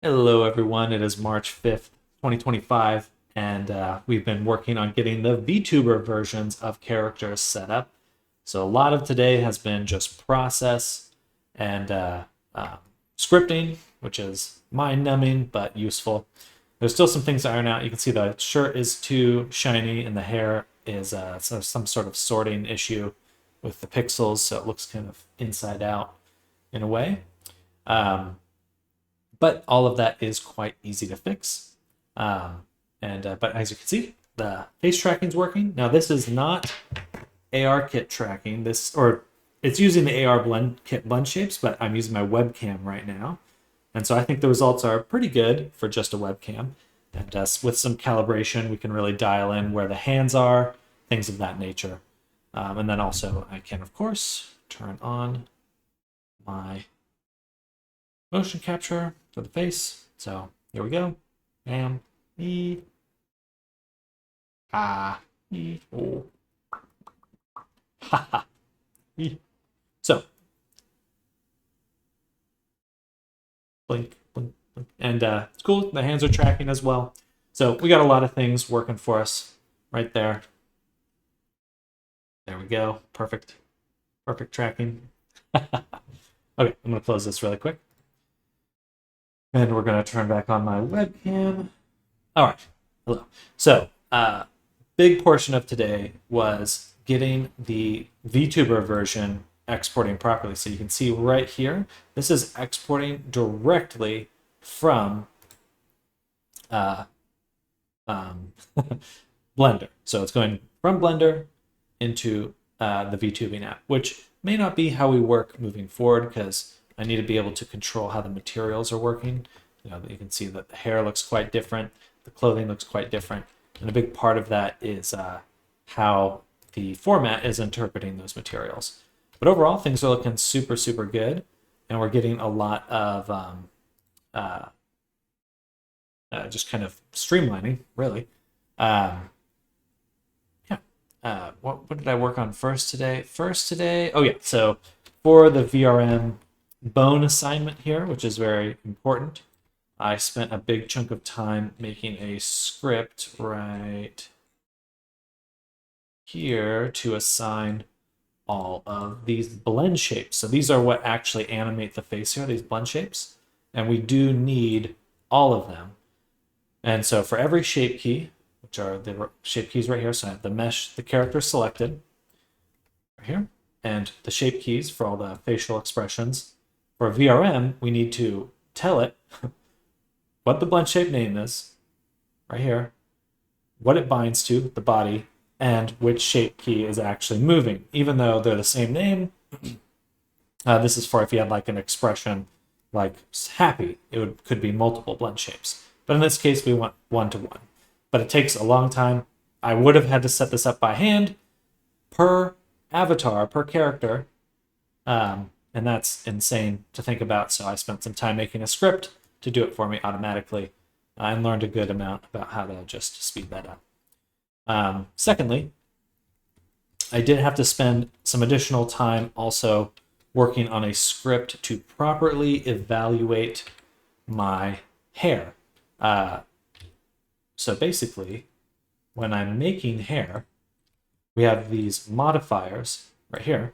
Hello, everyone. It is March 5th, 2025, and we've been working on getting the VTuber versions of characters set up. So, a lot of today has been just process and scripting, which is mind numbing but useful. There's still some things to iron out. You can see the shirt is too shiny, and the hair is some sort of sorting issue with the pixels, so it looks kind of inside out in a way. But all of that is quite easy to fix. But as you can see, the face tracking is working. Now this is not AR kit tracking. It's using the AR kit blend shapes, but I'm using my webcam right now. And so I think the results are pretty good for just a webcam. And with some calibration, we can really dial in where the hands are, things of that nature. And then also I can, of course, turn on my motion capture for the face. So here we go. Bam. Ah. Oh. Ha ha. So blink, blink, blink. And it's cool. The hands are tracking as well. So we got a lot of things working for us right there. There we go. Perfect. Perfect tracking. Okay, I'm going to close this really quick. And we're going to turn back on my webcam. All right. Hello. So, big portion of today was getting the VTuber version exporting properly. So you can see right here, this is exporting directly from Blender. So it's going from Blender into the VTubing app, which may not be how we work moving forward because I need to be able to control how the materials are working. You can see that the hair looks quite different, the clothing looks quite different, and a big part of that is how the format is interpreting those materials. But overall, things are looking super, super good, and we're getting a lot of just kind of streamlining, really. What did I work on first today? Oh yeah, so for the VRM bone assignment here, which is very important, I spent a big chunk of time making a script right here to assign all of these blend shapes. So these are what actually animate the face here, these blend shapes. And we do need all of them. And so for every shape key, which are the shape keys right here, so I have the mesh, the character selected right here, and the shape keys for all the facial expressions. For VRM, we need to tell it what the blend shape name is, right here, what it binds to, the body, and which shape key is actually moving. Even though they're the same name, this is for if you had like an expression like happy, could be multiple blend shapes. But in this case, we want one-to-one. But it takes a long time. I would have had to set this up by hand per avatar, per character, and that's insane to think about. So I spent some time making a script to do it for me automatically and learned a good amount about how to just speed that up. Secondly, I did have to spend some additional time also working on a script to properly evaluate my hair. So basically, when I'm making hair, we have these modifiers right here.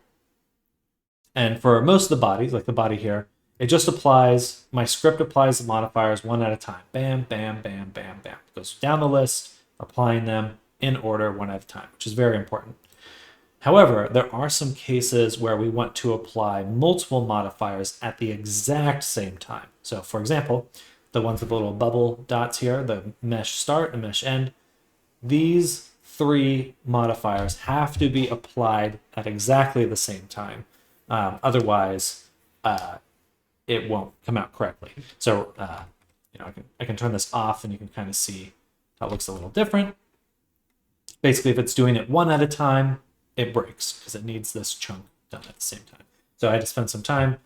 And for most of the bodies, like the body here, it just applies, my script applies the modifiers one at a time. Bam, bam, bam, bam, bam. It goes down the list, applying them in order one at a time, which is very important. However, there are some cases where we want to apply multiple modifiers at the exact same time. So for example, the ones with the little bubble dots here, the mesh start and mesh end, these three modifiers have to be applied at exactly the same time. Otherwise, it won't come out correctly. So, I can turn this off and you can kind of see how it looks a little different. Basically, if it's doing it one at a time, it breaks because it needs this chunk done at the same time. So I had to spend some time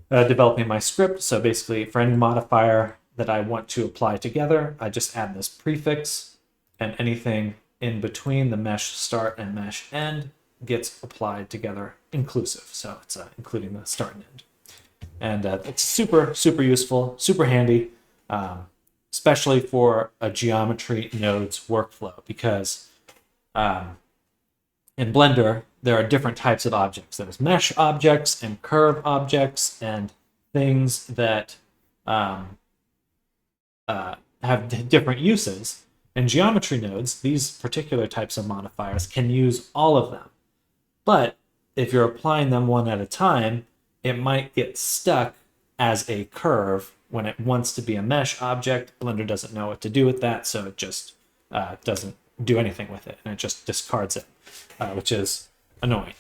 developing my script. So basically, for any modifier that I want to apply together, I just add this prefix, and anything in between the mesh start and mesh end gets applied together inclusive. So it's including the start and end. And it's super, super useful, super handy, especially for a geometry nodes workflow, because in Blender, there are different types of objects. There's mesh objects and curve objects and things that have different uses. In geometry nodes, these particular types of modifiers can use all of them. But if you're applying them one at a time, it might get stuck as a curve when it wants to be a mesh object. Blender doesn't know what to do with that, so it just doesn't do anything with it, and it just discards it, which is annoying.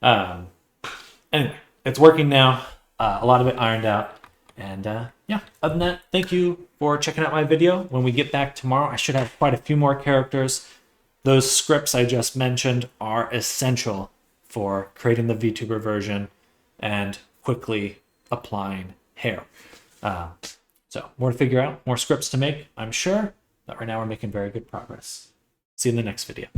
Anyway, it's working now. A lot of it ironed out. And yeah, other than that, thank you for checking out my video. When we get back tomorrow, I should have quite a few more characters. Those scripts I just mentioned are essential for creating the VTuber version and quickly applying hair. So more to figure out, more scripts to make, I'm sure. But right now we're making very good progress. See you in the next video.